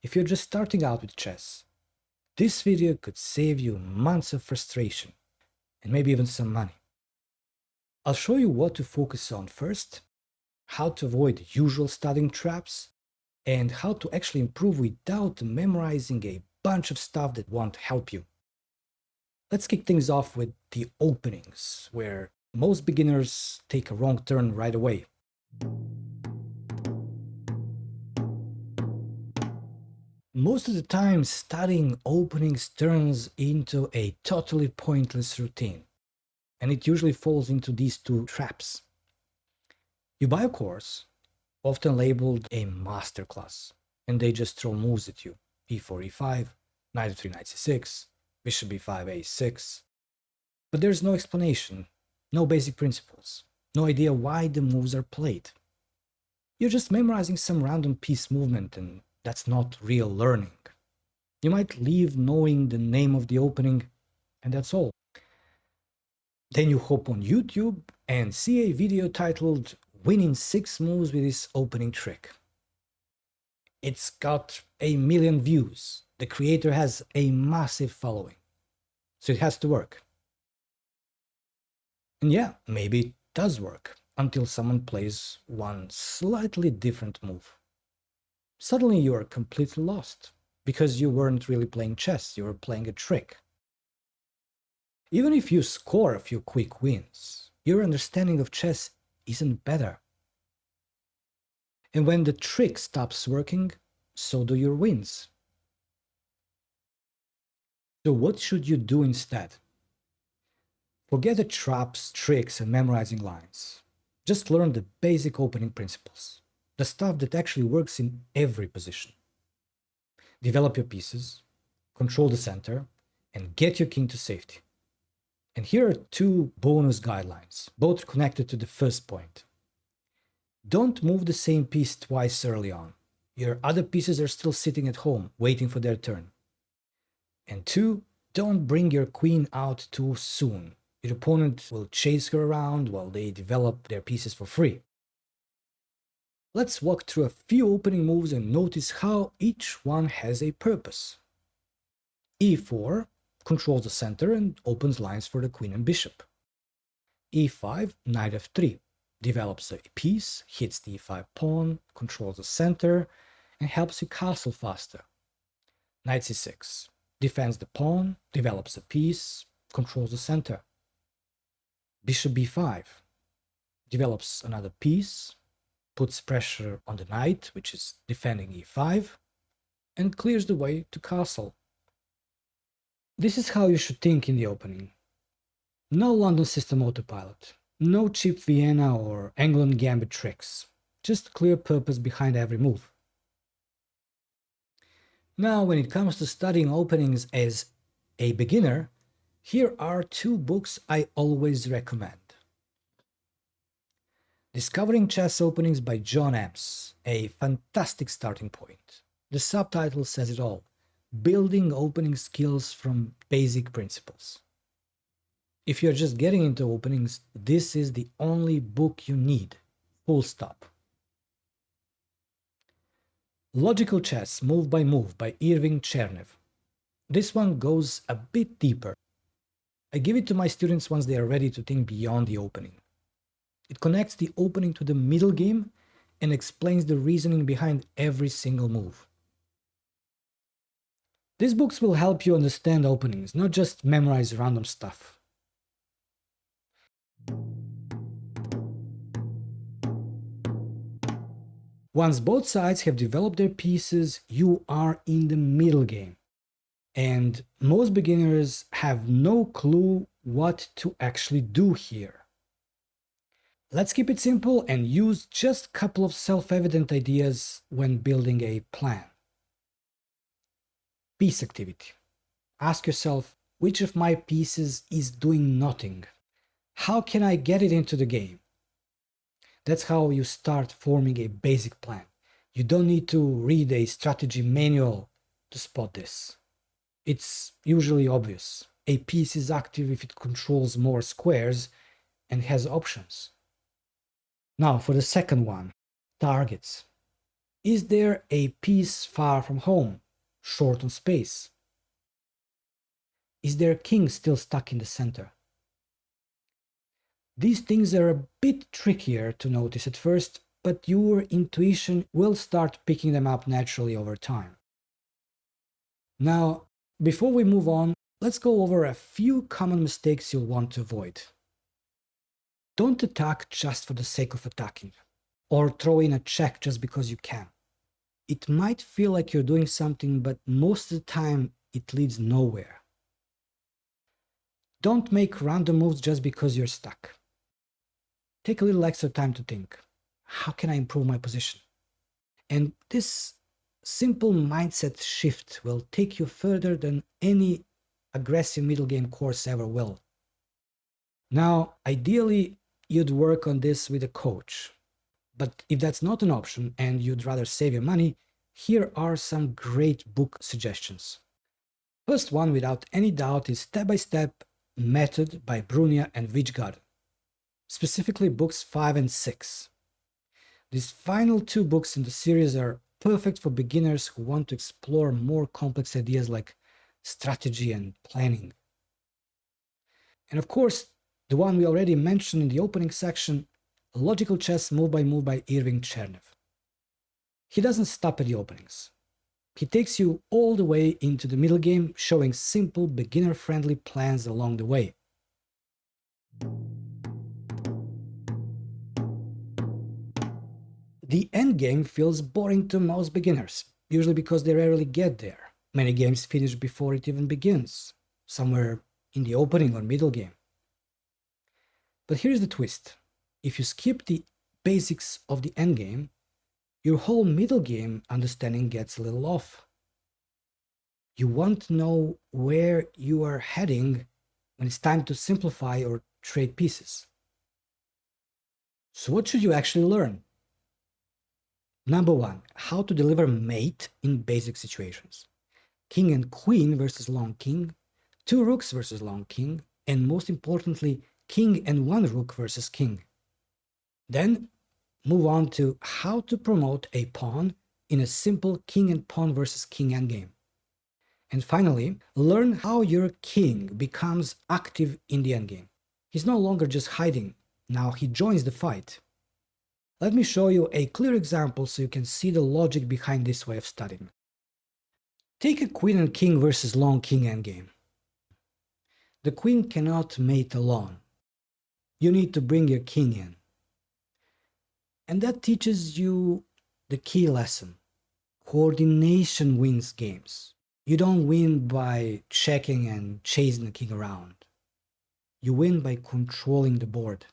If you're just starting out with chess, this video could save you months of frustration and maybe even some money. I'll show you what to focus on first, how to avoid usual studying traps, and how to actually improve without memorizing a bunch of stuff that won't help you. Let's kick things off with the openings, where most beginners take a wrong turn right away. Most of the time, studying openings turns into a totally pointless routine, and it usually falls into these two traps. You buy a course, often labeled a masterclass, and they just throw moves at you. e4, e5, knight f3, knight c6, bishop b5, a6. But there's no explanation, no basic principles, no idea why the moves are played. You're just memorizing some random piece movement, and that's not real learning. You might leave knowing the name of the opening, and that's all. Then you hop on YouTube and see a video titled "Winning 6 Moves with this Opening Trick." It's got 1,000,000 views. The creator has a massive following, so it has to work. And yeah, maybe it does work, until someone plays one slightly different move. Suddenly you are completely lost, because you weren't really playing chess, you were playing a trick. Even if you score a few quick wins, your understanding of chess isn't better. And when the trick stops working, so do your wins. So what should you do instead? Forget the traps, tricks, and memorizing lines. Just learn the basic opening principles, the stuff that actually works in every position. Develop your pieces, control the center, and get your king to safety. And here are 2 bonus guidelines, both connected to the first point. Don't move the same piece twice early on. Your other pieces are still sitting at home, waiting for their turn. And 2, don't bring your queen out too soon. Your opponent will chase her around while they develop their pieces for free. Let's walk through a few opening moves and notice how each one has a purpose. e4 controls the center and opens lines for the queen and bishop. e5, knight f3 develops a piece, hits the e5 pawn, controls the center, and helps you castle faster. Knight c6 defends the pawn, develops a piece, controls the center. Bishop b5 develops another piece, puts pressure on the knight, which is defending e5, and clears the way to castle. This is how you should think in the opening. No London system autopilot, no cheap Vienna or England gambit tricks, just clear purpose behind every move. Now, when it comes to studying openings as a beginner, here are 2 books I always recommend. Discovering Chess Openings by John Ems, a fantastic starting point. The subtitle says it all: building opening skills from basic principles. If you're just getting into openings, this is the only book you need. Full stop. Logical Chess Move by Move by Irving Chernev. This one goes a bit deeper. I give it to my students once they are ready to think beyond the opening. It connects the opening to the middle game and explains the reasoning behind every single move. These books will help you understand openings, not just memorize random stuff. Once both sides have developed their pieces, you are in the middle game. And most beginners have no clue what to actually do here. Let's keep it simple and use just a couple of self-evident ideas when building a plan. Piece activity. Ask yourself, which of my pieces is doing nothing? How can I get it into the game? That's how you start forming a basic plan. You don't need to read a strategy manual to spot this. It's usually obvious. A piece is active if it controls more squares and has options. Now for the second one, targets. Is there a piece far from home, short on space? Is their king still stuck in the center? These things are a bit trickier to notice at first, but your intuition will start picking them up naturally over time. Now, before we move on, let's go over a few common mistakes you'll want to avoid. Don't attack just for the sake of attacking, or throw in a check just because you can. It might feel like you're doing something, but most of the time it leads nowhere. Don't make random moves just because you're stuck. Take a little extra time to think, how can I improve my position? And this simple mindset shift will take you further than any aggressive middle game course ever will. Now, ideally, you'd work on this with a coach. But if that's not an option and you'd rather save your money, here are some great book suggestions. First one, without any doubt, is Step by Step Method by Brunia and Wichgarden, specifically books 5 and 6. These final two books in the series are perfect for beginners who want to explore more complex ideas like strategy and planning. And of course, the one we already mentioned in the opening section, Logical Chess Move by Move by Irving Chernev. He doesn't stop at the openings. He takes you all the way into the middle game, showing simple, beginner-friendly plans along the way. The endgame feels boring to most beginners, usually because they rarely get there. Many games finish before it even begins, somewhere in the opening or middle game. But here's the twist. If you skip the basics of the endgame, your whole middle game understanding gets a little off. You won't know where you are heading when it's time to simplify or trade pieces. So what should you actually learn? Number 1, how to deliver mate in basic situations. King and queen versus long king, 2 rooks versus long king, and most importantly, king and 1 rook versus king. Then move on to how to promote a pawn in a simple king and pawn versus king endgame. And finally, learn how your king becomes active in the endgame. He's no longer just hiding, now he joins the fight. Let me show you a clear example so you can see the logic behind this way of studying. Take a queen and king versus long king endgame. The queen cannot mate alone. You need to bring your king in. And that teaches you the key lesson. Coordination wins games. You don't win by checking and chasing the king around. You win by controlling the board.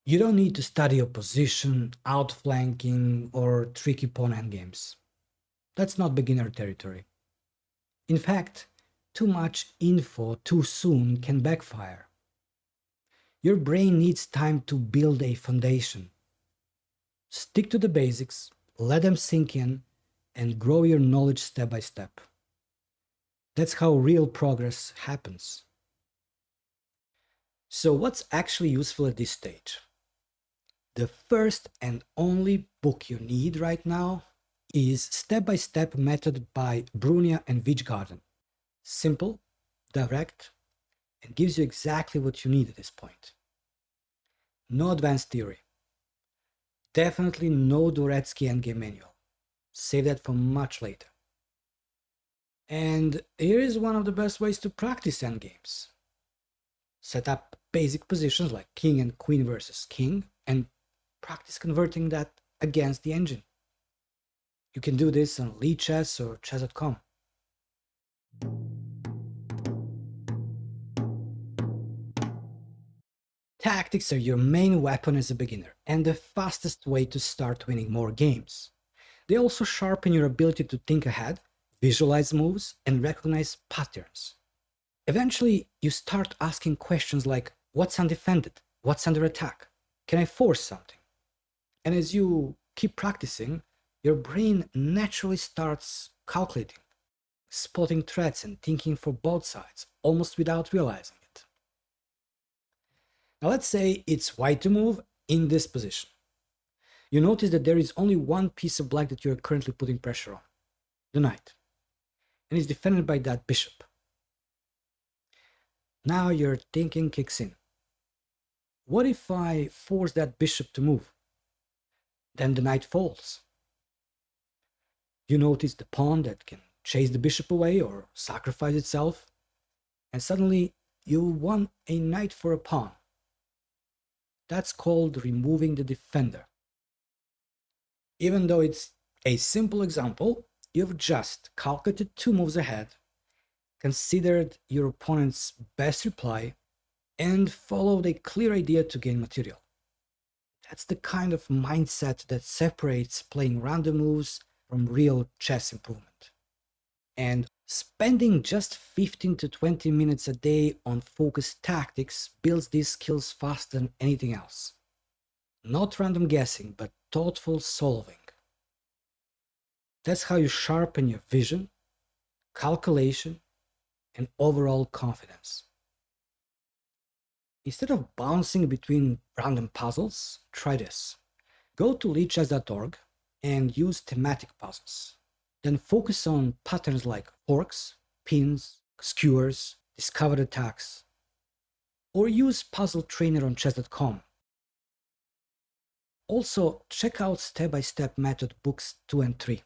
You don't need to study your position, outflanking, or tricky pawn endgames. That's not beginner territory. In fact, too much info too soon can backfire. Your brain needs time to build a foundation. Stick to the basics, let them sink in, and grow your knowledge step by step. That's how real progress happens. So what's actually useful at this stage? The first and only book you need right now is Step by Step Method by Brunia and Wichgarden. Simple, direct, and gives you exactly what you need at this point. No advanced theory. Definitely no Dvoretsky endgame manual. Save that for much later. And here is one of the best ways to practice endgames. Set up basic positions like king and queen versus king and practice converting that against the engine. You can do this on Lichess or chess.com. Tactics are your main weapon as a beginner and the fastest way to start winning more games. They also sharpen your ability to think ahead, visualize moves, and recognize patterns. Eventually, you start asking questions like, what's undefended? What's under attack? Can I force something? And as you keep practicing, your brain naturally starts calculating, spotting threats and thinking for both sides, almost without realizing it. Now let's say it's white to move in this position. You notice that there is only one piece of black that you're currently putting pressure on, the knight, and it's defended by that bishop. Now your thinking kicks in. What if I force that bishop to move? Then the knight falls. You notice the pawn that can chase the bishop away or sacrifice itself, and suddenly you won a knight for a pawn. That's called removing the defender. Even though it's a simple example, you've just calculated 2 moves ahead, considered your opponent's best reply, and followed a clear idea to gain material. That's the kind of mindset that separates playing random moves from real chess improvement. And spending just 15 to 20 minutes a day on focused tactics builds these skills faster than anything else. Not random guessing, but thoughtful solving. That's how you sharpen your vision, calculation, and overall confidence. Instead of bouncing between random puzzles, try this. Go to leadchess.org and use thematic puzzles. Then focus on patterns like forks, pins, skewers, discovered attacks, or use Puzzle Trainer on chess.com. Also, check out step-by-step method books 2 and 3.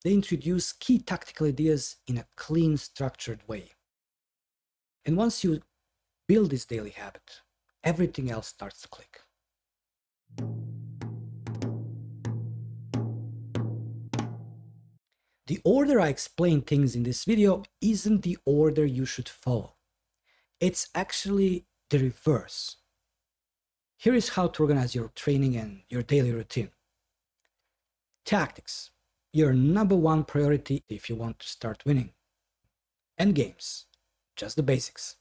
They introduce key tactical ideas in a clean, structured way. And once you build this daily habit, everything else starts to click. The order I explain things in this video isn't the order you should follow. It's actually the reverse. Here is how to organize your training and your daily routine. Tactics, your number 1 priority if you want to start winning. Endgames, just the basics.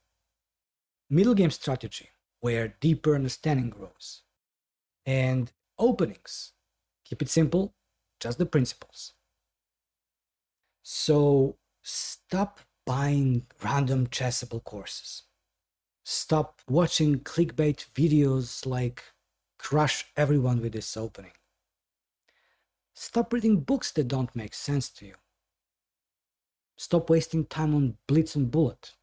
Middle game strategy, where deeper understanding grows. And openings, keep it simple, just the principles. So stop buying random chessable courses. Stop watching clickbait videos like crush everyone with this opening. Stop reading books that don't make sense to you. Stop wasting time on blitz and bullet.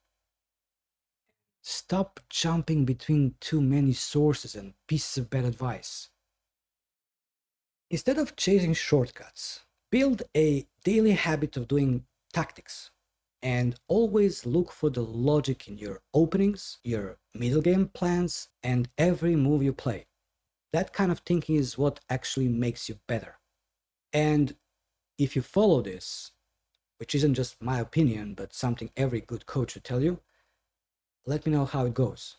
Stop jumping between too many sources and pieces of bad advice. Instead of chasing shortcuts, build a daily habit of doing tactics. And always look for the logic in your openings, your middle game plans, and every move you play. That kind of thinking is what actually makes you better. And if you follow this, which isn't just my opinion, but something every good coach would tell you, let me know how it goes.